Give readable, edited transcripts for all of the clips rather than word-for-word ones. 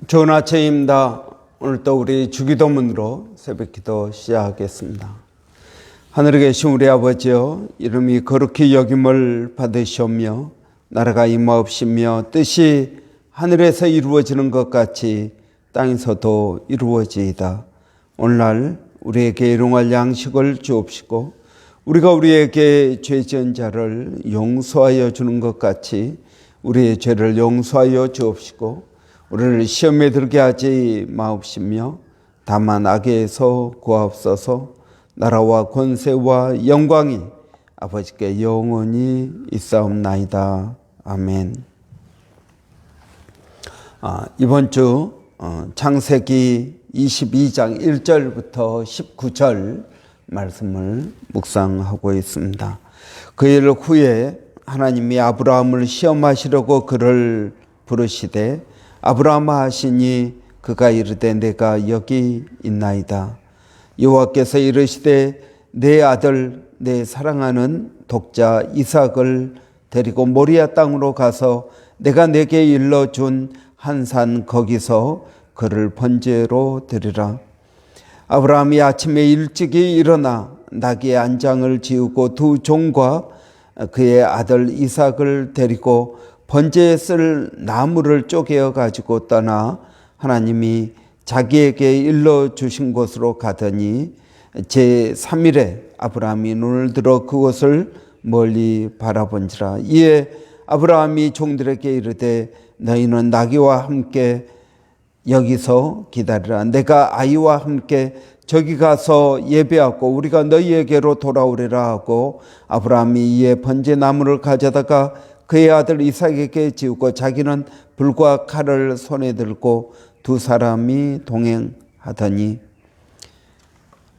좋은 아침입니다. 오늘 또 우리 주기도문으로 새벽기도 시작하겠습니다. 하늘에 계신 우리 아버지여, 이름이 거룩히 여김을 받으시오며 나라가 임하옵시며 뜻이 하늘에서 이루어지는 것 같이 땅에서도 이루어지이다. 오늘날 우리에게 일용할 양식을 주옵시고 우리가 우리에게 죄 지은 자를 용서하여 주는 것 같이 우리의 죄를 용서하여 주옵시고 우리를 시험에 들게 하지 마옵시며 다만 악에서 구하옵소서. 나라와 권세와 영광이 아버지께 영원히 있사옵나이다. 아멘. 이번 주 창세기 22장 1절부터 19절 말씀을 묵상하고 있습니다. 그 일 후에 하나님이 아브라함을 시험하시려고 그를 부르시되 아브라함아 하시니 그가 이르되 내가 여기 있나이다. 여호와께서 이르시되 내 아들 내 사랑하는 독자 이삭을 데리고 모리아 땅으로 가서 내가 내게 일러준 한 산 거기서 그를 번제로 드리라. 아브라함이 아침에 일찍이 일어나 나귀의 안장을 지우고 두 종과 그의 아들 이삭을 데리고 번제에 쓸 나무를 쪼개어 가지고 떠나 하나님이 자기에게 일러주신 곳으로 가더니 제3일에 아브라함이 눈을 들어 그곳을 멀리 바라본지라. 이에 아브라함이 종들에게 이르되 너희는 나귀와 함께 여기서 기다리라. 내가 아이와 함께 저기 가서 예배하고 우리가 너희에게로 돌아오리라 하고 아브라함이 이에 번제나무를 가져다가 그의 아들 이삭에게 지우고 자기는 불과 칼을 손에 들고 두 사람이 동행하더니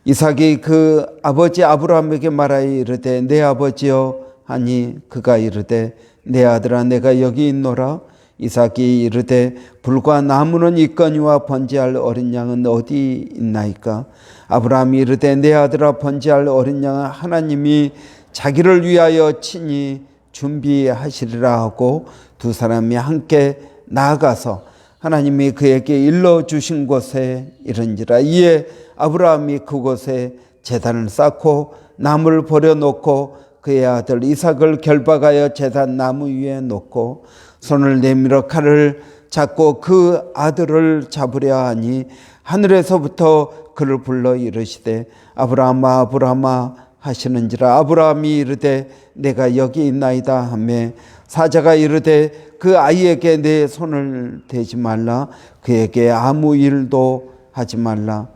이삭이 그 아버지 아브라함에게 말하여 이르되 내 아버지여 하니 그가 이르되 내 아들아 내가 여기 있노라. 이삭이 이르되 불과 나무는 있거니와 번제할 어린 양은 어디 있나이까. 아브라함이 이르되 내 아들아 번제할 어린 양은 하나님이 자기를 위하여 친히 준비하시리라 하고 두 사람이 함께 나아가서 하나님이 그에게 일러주신 곳에 이른지라. 이에 아브라함이 그곳에 제단을 쌓고 나무를 버려놓고 그의 아들 이삭을 결박하여 제단 나무 위에 놓고 손을 내밀어 칼을 잡고 그 아들을 잡으려 하니 하늘에서부터 그를 불러 이르시되 아브라함아 아브라함아 하시는지라. 아브라함이 이르되 내가 여기 있나이다 하매 사자가 이르되 그 아이에게 내 손을 대지 말라. 그에게 아무 일도 하지 말라.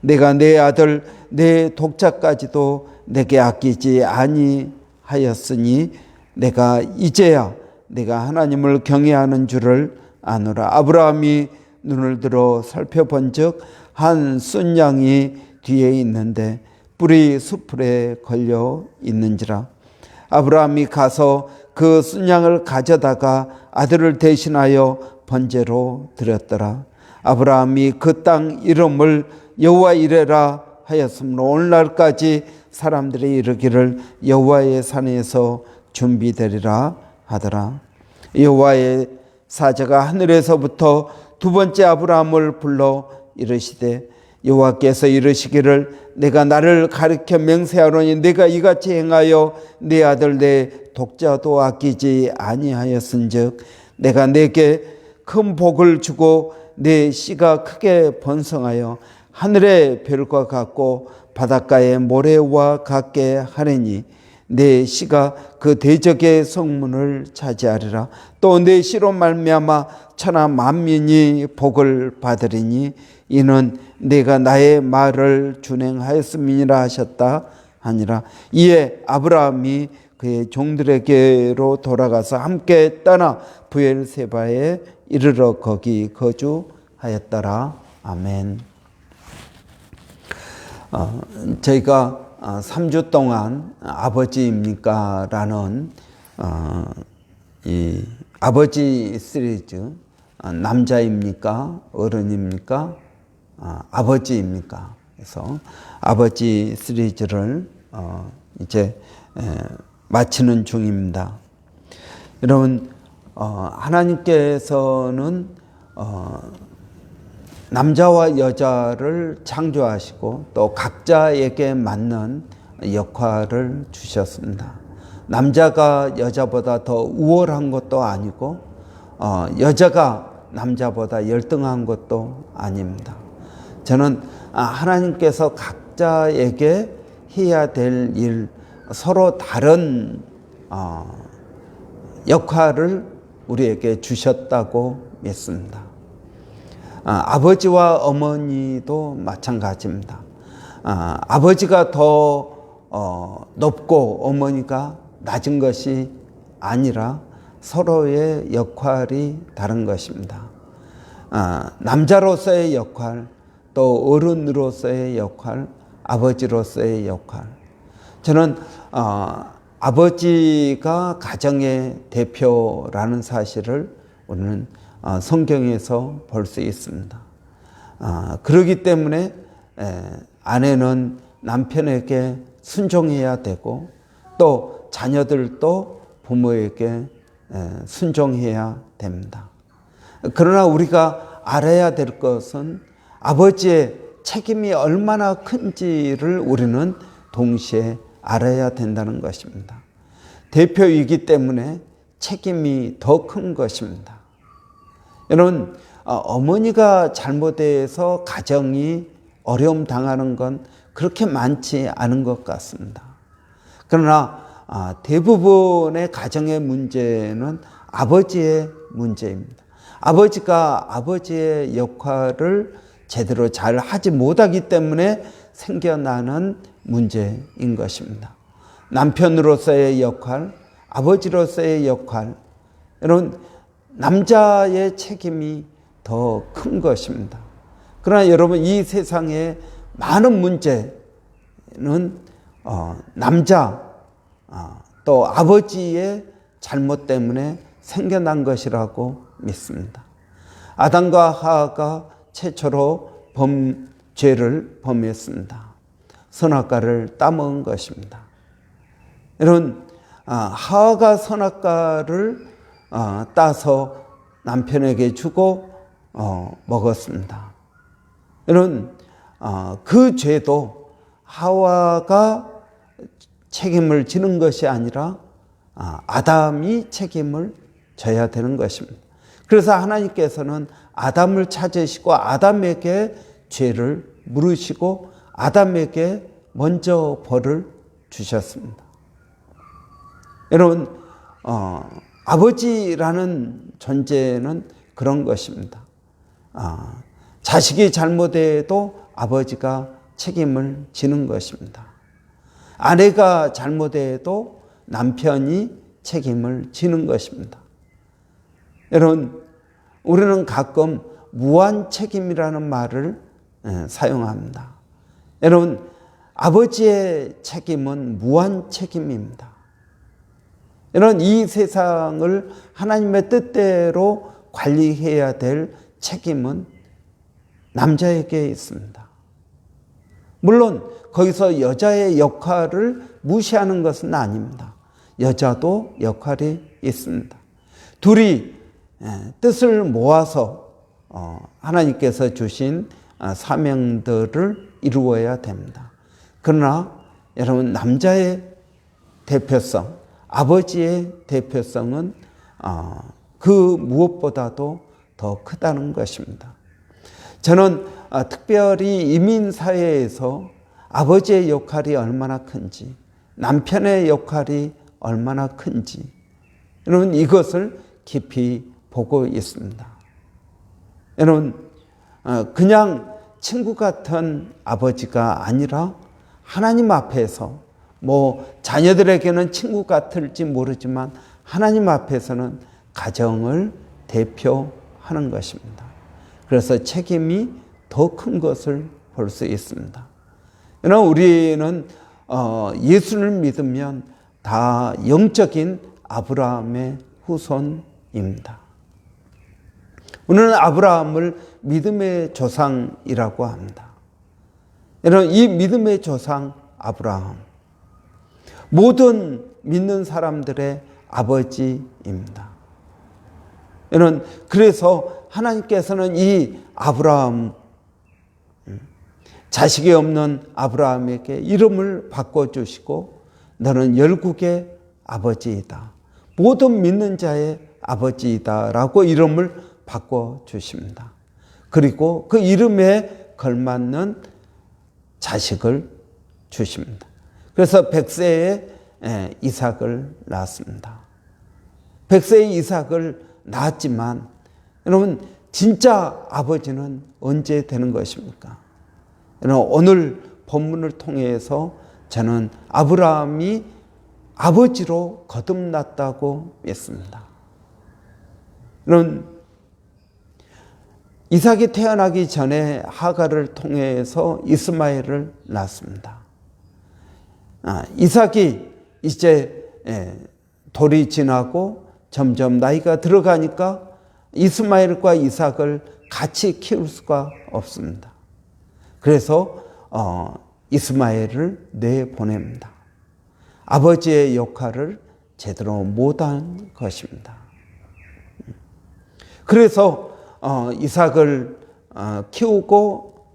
내가 내 아들 내 독자까지도 내게 아끼지 아니하였으니 내가 이제야 내가 하나님을 경외하는 줄을 아노라. 아브라함이 눈을 들어 살펴본즉 한 순양이 뒤에 있는데 뿔이 수풀에 걸려 있는지라. 아브라함이 가서 그 순양을 가져다가 아들을 대신하여 번제로 드렸더라. 아브라함이 그 땅 이름을 여호와 이레라 하였으므로 오늘날까지 사람들이 이르기를 여호와의 산에서 준비되리라 하더라. 여호와의 사자가 하늘에서부터 두 번째 아브라함을 불러 이르시되 여호와께서 이르시기를 내가 나를 가리켜 맹세하노니 내가 이같이 행하여 내 아들 내 독자도 아끼지 아니하였은즉 내가 내게 큰 복을 주고 내 씨가 크게 번성하여 하늘의 별과 같고 바닷가의 모래와 같게 하리니 내 씨가 그 대적의 성문을 차지하리라. 또 내 씨로 말미암아 천하 만민이 복을 받으리니 이는 내가 나의 말을 준행하였음이니라 하셨다 하니라. 이에 아브라함이 그의 종들에게로 돌아가서 함께 떠나 브엘세바에 이르러 거기 거주하였더라. 아멘. 저희가 3주 동안 아버지입니까? 라는 이 아버지 시리즈, 남자입니까? 어른입니까? 아버지입니까? 그래서 아버지 시리즈를 이제 마치는 중입니다. 여러분, 하나님께서는 남자와 여자를 창조하시고 또 각자에게 맞는 역할을 주셨습니다. 남자가 여자보다 더 우월한 것도 아니고 여자가 남자보다 열등한 것도 아닙니다. 저는 하나님께서 각자에게 해야 될 일, 서로 다른 역할을 우리에게 주셨다고 믿습니다. 아버지와 어머니도 마찬가지입니다. 아버지가 더 높고 어머니가 낮은 것이 아니라 서로의 역할이 다른 것입니다. 남자로서의 역할, 또 어른으로서의 역할, 아버지로서의 역할. 저는 아버지가 가정의 대표라는 사실을 오늘 성경에서 볼 수 있습니다. 그렇기 때문에 아내는 남편에게 순종해야 되고 또 자녀들도 부모에게 순종해야 됩니다. 그러나 우리가 알아야 될 것은 아버지의 책임이 얼마나 큰지를 우리는 동시에 알아야 된다는 것입니다. 대표이기 때문에 책임이 더 큰 것입니다. 여러분, 어머니가 잘못해서 가정이 어려움 당하는 건 그렇게 많지 않은 것 같습니다. 그러나 대부분의 가정의 문제는 아버지의 문제입니다. 아버지가 아버지의 역할을 제대로 잘 하지 못하기 때문에 생겨나는 문제인 것입니다. 남편으로서의 역할, 아버지로서의 역할, 이런 남자의 책임이 더 큰 것입니다. 그러나 여러분, 이 세상의 많은 문제는 남자 또 아버지의 잘못 때문에 생겨난 것이라고 믿습니다. 아담과 하와가 최초로 죄를 범했습니다. 선악과를 따먹은 것입니다. 여러분, 하와가 선악과를 따서 남편에게 주고 먹었습니다. 여러분, 그 죄도 하와가 책임을 지는 것이 아니라 아담이 책임을 져야 되는 것입니다. 그래서 하나님께서는 아담을 찾으시고 아담에게 죄를 물으시고 아담에게 먼저 벌을 주셨습니다. 여러분, 아버지라는 존재는 그런 것입니다. 자식이 잘못해도 아버지가 책임을 지는 것입니다. 아내가 잘못해도 남편이 책임을 지는 것입니다. 여러분, 우리는 가끔 무한 책임이라는 말을 사용합니다. 여러분, 아버지의 책임은 무한 책임입니다. 여러분, 이 세상을 하나님의 뜻대로 관리해야 될 책임은 남자에게 있습니다. 물론 거기서 여자의 역할을 무시하는 것은 아닙니다. 여자도 역할이 있습니다. 둘이 뜻을 모아서 하나님께서 주신 사명들을 이루어야 됩니다. 그러나 여러분, 남자의 대표성, 아버지의 대표성은 그 무엇보다도 더 크다는 것입니다. 저는 특별히 이민사회에서 아버지의 역할이 얼마나 큰지, 남편의 역할이 얼마나 큰지, 여러분, 이것을 깊이 보고 있습니다. 여러분, 그냥 친구 같은 아버지가 아니라 하나님 앞에서, 자녀들에게는 친구 같을지 모르지만 하나님 앞에서는 가정을 대표하는 것입니다. 그래서 책임이 더 큰 것을 볼 수 있습니다. 그러나 우리는 예수를 믿으면 다 영적인 아브라함의 후손입니다. 우리는 아브라함을 믿음의 조상이라고 합니다. 여러분, 이 믿음의 조상 아브라함, 모든 믿는 사람들의 아버지입니다. 여러분, 그래서 하나님께서는 이 아브라함을 자식이 없는 아브라함에게 이름을 바꿔주시고 너는 열국의 아버지이다. 모든 믿는 자의 아버지이다 라고 이름을 바꿔주십니다. 그리고 그 이름에 걸맞는 자식을 주십니다. 그래서 100세에 이삭을 낳았습니다. 100세의 이삭을 낳았지만 여러분 진짜 아버지는 언제 되는 것입니까? 여러분 오늘 본문을 통해서 저는 아브라함이 아버지로 거듭났다고 믿습니다. 여러분 이삭이 태어나기 전에 하갈을 통해서 이스마엘을 낳았습니다. 이삭이 이제 돌이 지나고 점점 나이가 들어가니까 이스마엘과 이삭을 같이 키울 수가 없습니다. 그래서 이스마엘을 내보냅니다. 아버지의 역할을 제대로 못한 것입니다. 그래서 이삭을 키우고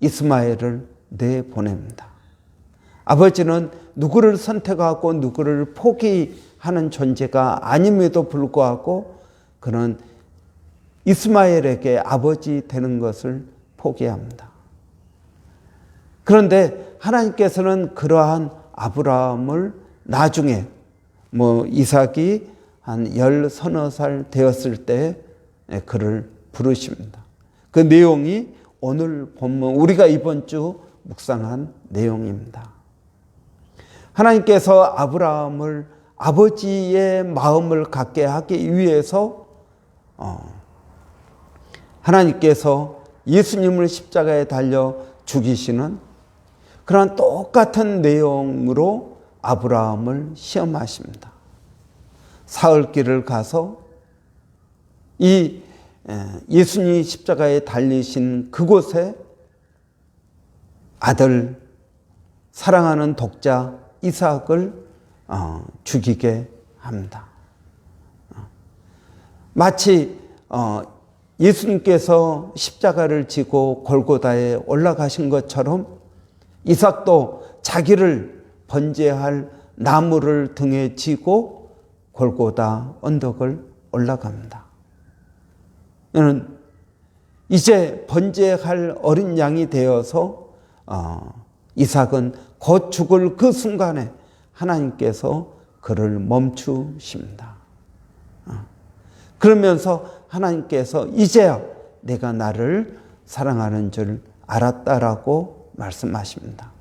이스마엘을 내보냅니다. 아버지는 누구를 선택하고 누구를 포기하는 존재가 아님에도 불구하고 그는 이스마엘에게 아버지 되는 것을 포기합니다. 그런데 하나님께서는 그러한 아브라함을 나중에 이삭이 한 10서너 되었을 때 그를 부르십니다. 그 내용이 오늘 본문 우리가 이번 주 묵상한 내용입니다. 하나님께서 아브라함을 아버지의 마음을 갖게 하기 위해서 하나님께서 예수님을 십자가에 달려 죽이시는 그런 똑같은 내용으로 아브라함을 시험하십니다. 사흘길을 가서 이 예수님이 십자가에 달리신 그곳에 아들 사랑하는 독자 이삭을 죽이게 합니다. 마치 예수님께서 십자가를 지고 골고다에 올라가신 것처럼 이삭도 자기를 번제할 나무를 등에 지고 골고다 언덕을 올라갑니다. 이는 이제 번제할 어린 양이 되어서 이삭은 곧 죽을 그 순간에 하나님께서 그를 멈추십니다. 그러면서 하나님께서 이제야 내가 나를 사랑하는 줄 알았다라고 말씀하십니다.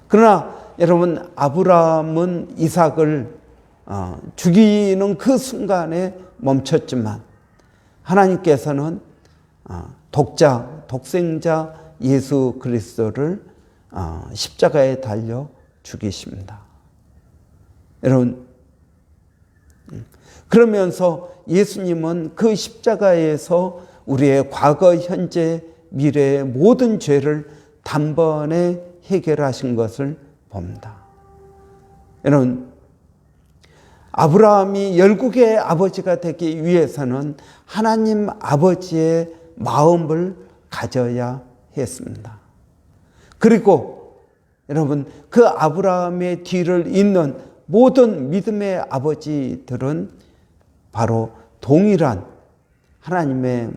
그러나 여러분 아브라함은 이삭을 죽이는 그 순간에 멈췄지만 하나님께서는 독생자 예수 그리스도를 십자가에 달려 죽이십니다. 여러분 그러면서 예수님은 그 십자가에서 우리의 과거, 현재, 미래의 모든 죄를 단번에 해결하신 것을 봅니다. 여러분 아브라함이 열국의 아버지가 되기 위해서는 하나님 아버지의 마음을 가져야 했습니다. 그리고 여러분 그 아브라함의 뒤를 잇는 모든 믿음의 아버지들은 바로 동일한 하나님의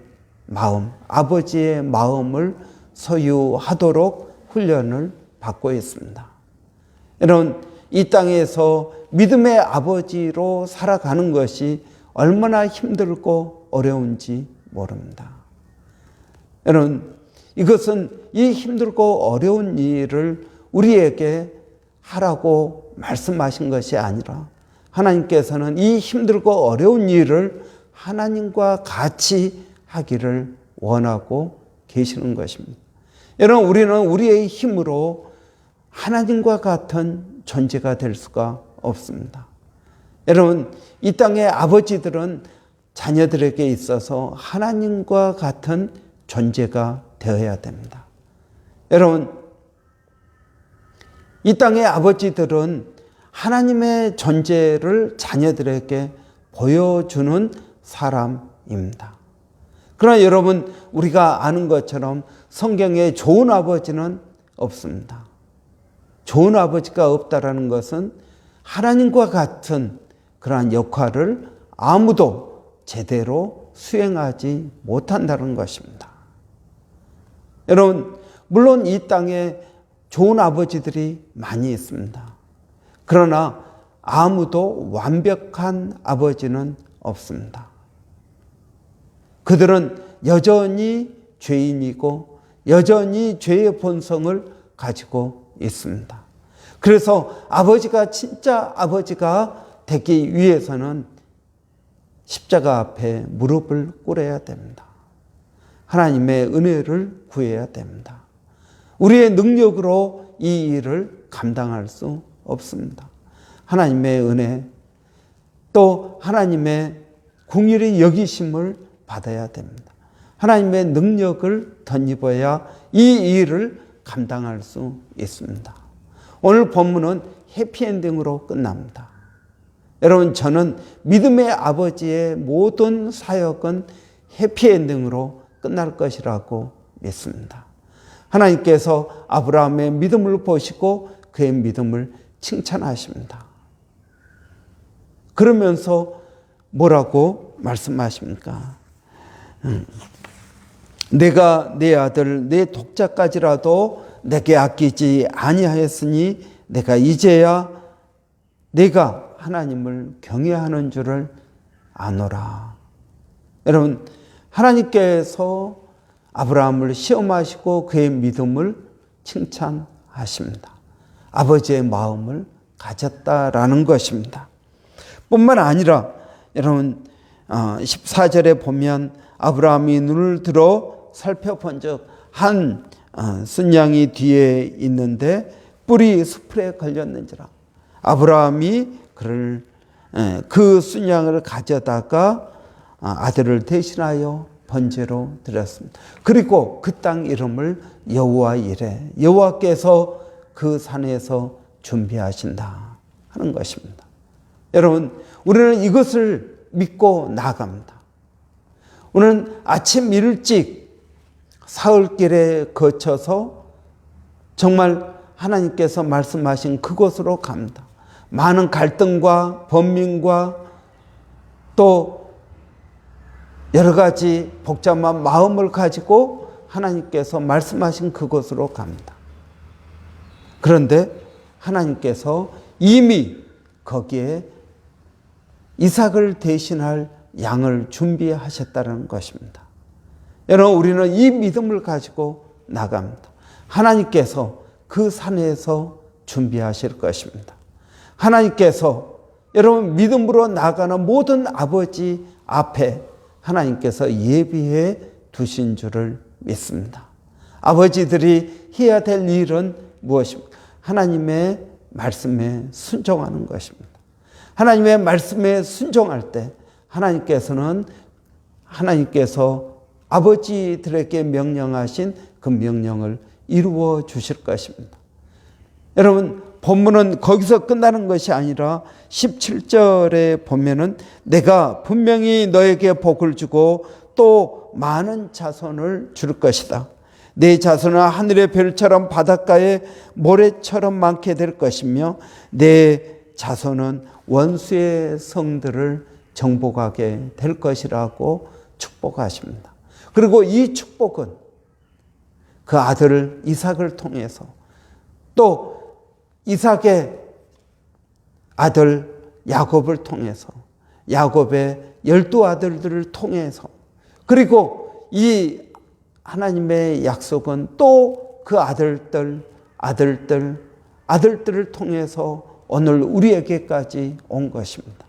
마음, 아버지의 마음을 소유하도록 훈련을 받고 있습니다. 여러분 이 땅에서 믿음의 아버지로 살아가는 것이 얼마나 힘들고 어려운지 모릅니다. 여러분 이것은 이 힘들고 어려운 일을 우리에게 하라고 말씀하신 것이 아니라 하나님께서는 이 힘들고 어려운 일을 하나님과 같이 하기를 원하고 계시는 것입니다. 여러분 우리는 우리의 힘으로 하나님과 같은 존재가 될 수가 없습니다. 여러분 이 땅의 아버지들은 자녀들에게 있어서 하나님과 같은 존재가 되어야 됩니다. 여러분 이 땅의 아버지들은 하나님의 존재를 자녀들에게 보여주는 사람입니다. 그러나 여러분, 우리가 아는 것처럼 성경에 좋은 아버지는 없습니다. 좋은 아버지가 없다라는 것은 하나님과 같은 그러한 역할을 아무도 제대로 수행하지 못한다는 것입니다. 여러분, 물론 이 땅에 좋은 아버지들이 많이 있습니다. 그러나 아무도 완벽한 아버지는 없습니다. 그들은 여전히 죄인이고 여전히 죄의 본성을 가지고 있습니다. 그래서 아버지가 진짜 아버지가 되기 위해서는 십자가 앞에 무릎을 꿇어야 됩니다. 하나님의 은혜를 구해야 됩니다. 우리의 능력으로 이 일을 감당할 수 없습니다. 하나님의 은혜, 또 하나님의 긍휼히 여기심을 받아야 됩니다. 하나님의 능력을 덧입어야 이 일을 감당할 수 있습니다. 오늘 본문은 해피엔딩으로 끝납니다. 여러분, 저는 믿음의 아버지의 모든 사역은 해피엔딩으로 끝날 것이라고 믿습니다. 하나님께서 아브라함의 믿음을 보시고 그의 믿음을 칭찬하십니다. 그러면서 뭐라고 말씀하십니까? 내가 내 아들 내 독자까지라도 내게 아끼지 아니하였으니 내가 이제야 내가 하나님을 경외하는 줄을 아노라. 여러분, 하나님께서 아브라함을 시험하시고 그의 믿음을 칭찬하십니다. 아버지의 마음을 가졌다라는 것입니다. 뿐만 아니라 여러분 14절에 보면 아브라함이 눈을 들어 살펴본 적 한 순양이 뒤에 있는데 뿔이 수풀에 걸렸는지라. 아브라함이 그 순양을 가져다가 아들을 대신하여 번제로 드렸습니다. 그리고 그 땅 이름을 여호와 이레, 여호와께서 그 산에서 준비하신다 하는 것입니다. 여러분, 우리는 이것을 믿고 나아갑니다. 우리는 아침 일찍 사흘길에 거쳐서 정말 하나님께서 말씀하신 그곳으로 갑니다. 많은 갈등과 번민과 또 여러 가지 복잡한 마음을 가지고 하나님께서 말씀하신 그곳으로 갑니다. 그런데 하나님께서 이미 거기에 이삭을 대신할 양을 준비하셨다는 것입니다. 여러분, 우리는 이 믿음을 가지고 나갑니다. 하나님께서 그 산에서 준비하실 것입니다. 하나님께서 여러분 믿음으로 나가는 모든 아버지 앞에 하나님께서 예비해 두신 줄을 믿습니다. 아버지들이 해야 될 일은 무엇입니까? 하나님의 말씀에 순종하는 것입니다. 하나님의 말씀에 순종할 때 하나님께서 아버지들에게 명령하신 그 명령을 이루어 주실 것입니다. 여러분, 본문은 거기서 끝나는 것이 아니라 17절에 보면은 내가 분명히 너에게 복을 주고 또 많은 자손을 줄 것이다. 내 자손은 하늘의 별처럼 바닷가의 모래처럼 많게 될 것이며 내 자손은 원수의 성들을 정복하게 될 것이라고 축복하십니다. 그리고 이 축복은 그 아들 이삭을 통해서 또 이삭의 아들 야곱을 통해서 야곱의 12아들들을 통해서 그리고 이 하나님의 약속은 또 그 아들들을 통해서 오늘 우리에게까지 온 것입니다.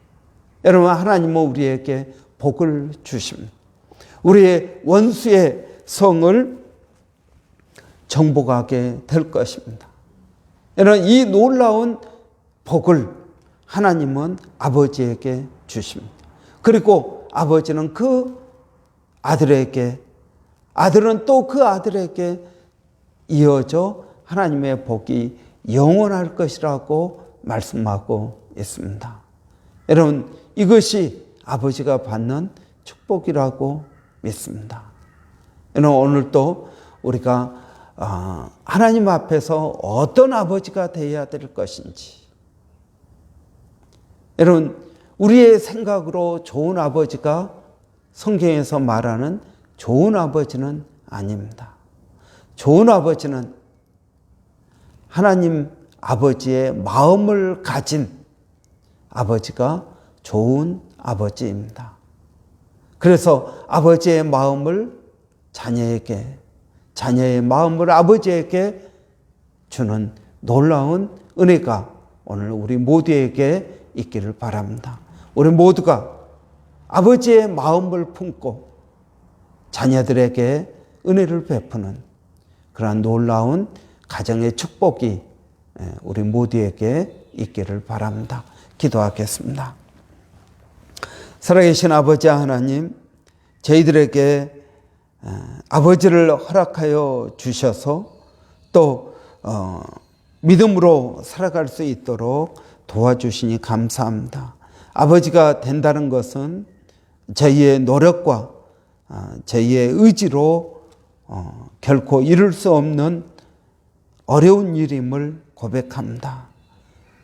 여러분, 하나님은 우리에게 복을 주십니다. 우리의 원수의 성을 정복하게 될 것입니다. 여러분, 이 놀라운 복을 하나님은 아버지에게 주십니다. 그리고 아버지는 그 아들에게, 아들은 또 그 아들에게 이어져 하나님의 복이 영원할 것이라고 말씀하고 있습니다. 여러분, 이것이 아버지가 받는 축복이라고 믿습니다. 오늘 또 우리가 하나님 앞에서 어떤 아버지가 되어야 될 것인지, 여러분, 우리의 생각으로 좋은 아버지가 성경에서 말하는 좋은 아버지는 아닙니다. 좋은 아버지는 하나님 아버지의 마음을 가진 아버지가 좋은 아버지입니다. 그래서 아버지의 마음을 자녀에게, 자녀의 마음을 아버지에게 주는 놀라운 은혜가 오늘 우리 모두에게 있기를 바랍니다. 우리 모두가 아버지의 마음을 품고 자녀들에게 은혜를 베푸는 그러한 놀라운 가정의 축복이 우리 모두에게 있기를 바랍니다. 기도하겠습니다. 살아계신 아버지 하나님, 저희들에게 아버지를 허락하여 주셔서 또 믿음으로 살아갈 수 있도록 도와주시니 감사합니다. 아버지가 된다는 것은 저희의 노력과 저희의 의지로 결코 이룰 수 없는 어려운 일임을 고백합니다.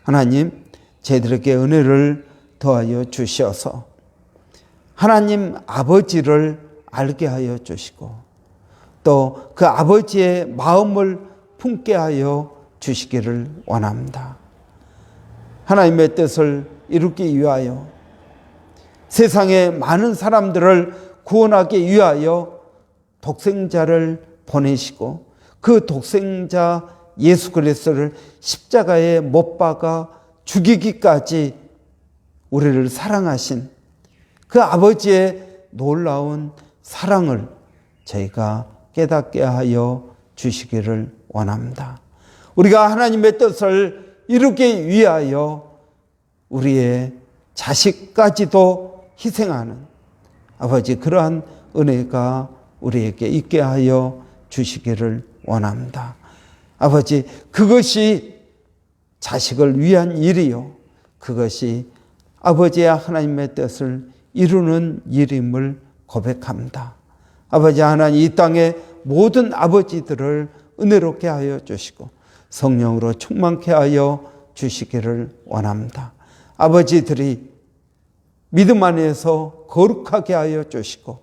하나님, 저희들에게 은혜를 더하여 주셔서 하나님 아버지를 알게 하여 주시고 또 그 아버지의 마음을 품게 하여 주시기를 원합니다. 하나님의 뜻을 이루기 위하여 세상의 많은 사람들을 구원하기 위하여 독생자를 보내시고 그 독생자 예수 그리스도를 십자가에 못 박아 죽이기까지 우리를 사랑하신 그 아버지의 놀라운 사랑을 저희가 깨닫게 하여 주시기를 원합니다. 우리가 하나님의 뜻을 이루기 위하여 우리의 자식까지도 희생하는 아버지, 그러한 은혜가 우리에게 있게 하여 주시기를 원합니다. 아버지, 그것이 자식을 위한 일이요, 그것이 아버지의 하나님의 뜻을 이루는 일임을 고백합니다. 아버지 하나님, 이 땅의 모든 아버지들을 은혜롭게 하여 주시고 성령으로 충만케 하여 주시기를 원합니다. 아버지들이 믿음 안에서 거룩하게 하여 주시고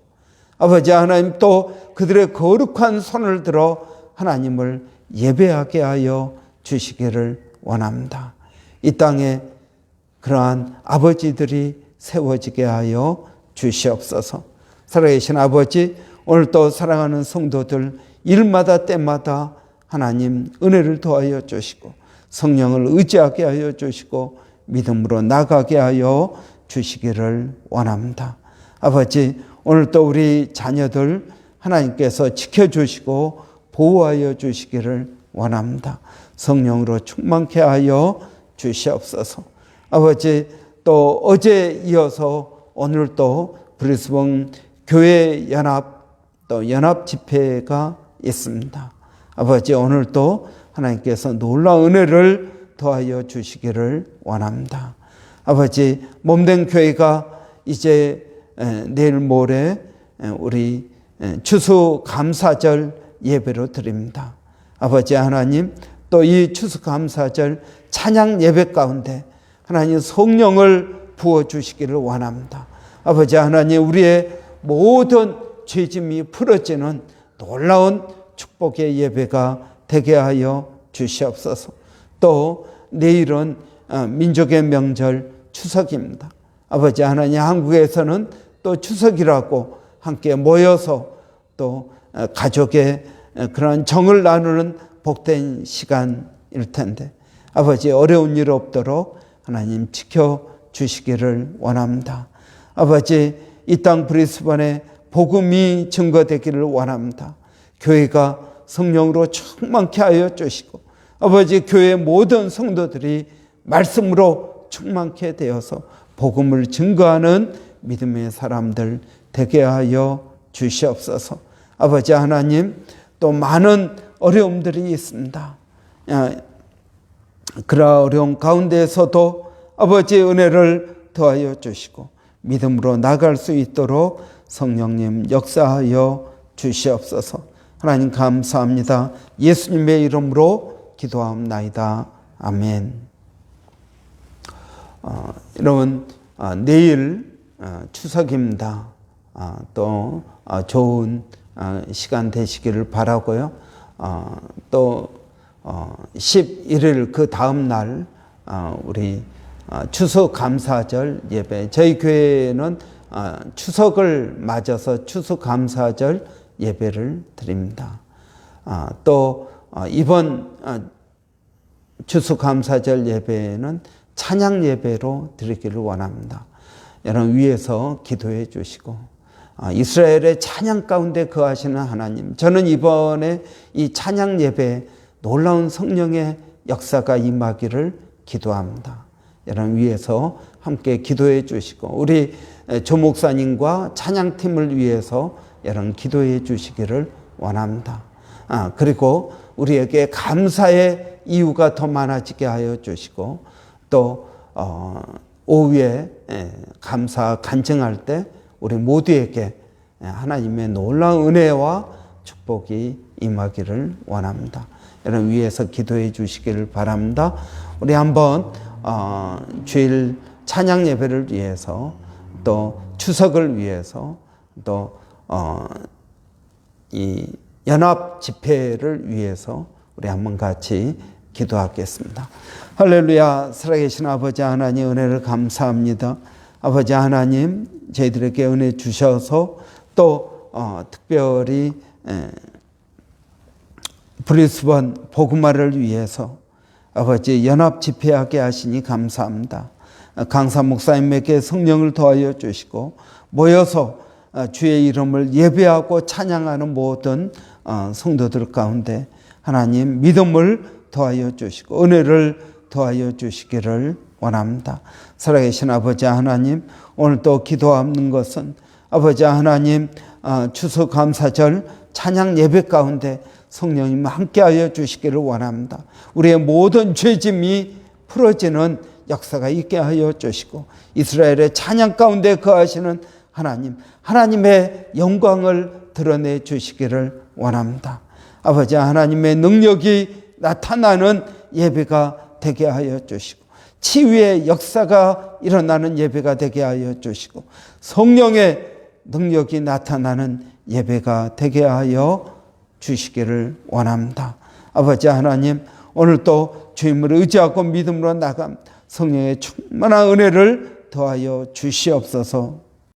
아버지 하나님, 또 그들의 거룩한 손을 들어 하나님을 예배하게 하여 주시기를 원합니다. 이 땅에 그러한 아버지들이 세워지게 하여 주시옵소서. 살아계신 아버지, 오늘 또 사랑하는 성도들 일마다 때마다 하나님 은혜를 더하여 주시고 성령을 의지하게 하여 주시고 믿음으로 나가게 하여 주시기를 원합니다. 아버지, 오늘 또 우리 자녀들 하나님께서 지켜주시고 보호하여 주시기를 원합니다. 성령으로 충만케 하여 주시옵소서. 아버지, 또 어제 이어서 오늘 또 브리스번 교회 연합 또 연합 집회가 있습니다. 아버지, 오늘도 하나님께서 놀라운 은혜를 더하여 주시기를 원합니다. 아버지, 몸된 교회가 이제 내일 모레 우리 추수감사절 예배로 드립니다. 아버지 하나님, 또 이 추수감사절 찬양 예배 가운데 하나님 성령을 부어주시기를 원합니다. 아버지 하나님, 우리의 모든 죄짐이 풀어지는 놀라운 축복의 예배가 되게 하여 주시옵소서. 또 내일은 민족의 명절 추석입니다. 아버지 하나님, 한국에서는 또 추석이라고 함께 모여서 또 가족의 그런 정을 나누는 복된 시간일 텐데 아버지, 어려운 일 없도록 하나님 지켜주시기를 원합니다. 아버지, 이 땅 브리스번에 복음이 증거되기를 원합니다. 교회가 성령으로 충만케 하여 주시고 아버지, 교회 모든 성도들이 말씀으로 충만케 되어서 복음을 증거하는 믿음의 사람들 되게 하여 주시옵소서. 아버지 하나님, 또 많은 어려움들이 있습니다. 그러한 어려움 가운데에서도 아버지의 은혜를 더하여 주시고 믿음으로 나갈 수 있도록 성령님 역사하여 주시옵소서. 하나님 감사합니다. 예수님의 이름으로 기도하옵나이다. 아멘. 여러분, 내일 추석입니다. 또 좋은 시간 되시기를 바라고요. 또 11일 그 다음 날 우리 추수감사절 예배, 저희 교회는 추석을 맞아서 추수감사절 예배를 드립니다. 또 이번 추수감사절 예배는 찬양 예배로 드리기를 원합니다. 여러분 위에서 기도해 주시고 이스라엘의 찬양 가운데 거하시는 하나님, 저는 이번에 이 찬양 예배에 놀라운 성령의 역사가 임하기를 기도합니다. 여러분 위해서 함께 기도해 주시고 우리 조 목사님과 찬양팀을 위해서 여러분 기도해 주시기를 원합니다. 그리고 우리에게 감사의 이유가 더 많아지게 하여 주시고 또 오후에 감사 간증할 때 우리 모두에게 하나님의 놀라운 은혜와 축복이 임하기를 원합니다. 여러분 위해서 기도해 주시기를 바랍니다. 우리 한번 주일 찬양 예배를 위해서 또 추석을 위해서 또 이 연합 집회를 위해서 우리 한번 같이 기도하겠습니다. 할렐루야. 살아계신 아버지 하나님 은혜를 감사합니다. 아버지 하나님 저희들에게 은혜 주셔서 또 특별히 브리스번 복음화를 위해서 아버지 연합 집회하게 하시니 감사합니다. 강사 목사님에게 성령을 더하여 주시고 모여서 주의 이름을 예배하고 찬양하는 모든 성도들 가운데 하나님 믿음을 더하여 주시고 은혜를 더하여 주시기를 원합니다. 살아계신 아버지 하나님, 오늘 또 기도하는 것은 아버지 하나님 추수감사절 찬양 예배 가운데 성령님 함께하여 주시기를 원합니다. 우리의 모든 죄짐이 풀어지는 역사가 있게 하여 주시고 이스라엘의 찬양 가운데 거하시는 하나님, 하나님의 영광을 드러내 주시기를 원합니다. 아버지 하나님의 능력이 나타나는 예배가 되게 하여 주시고 치유의 역사가 일어나는 예배가 되게 하여 주시고 성령의 능력이 나타나는 예배가 되게 하여 주시기를 원합니다. 아버지 하나님, 오늘 또 주님을 의지하고 믿음으로 나감 성령의 충만한 은혜를 더하여 주시옵소서.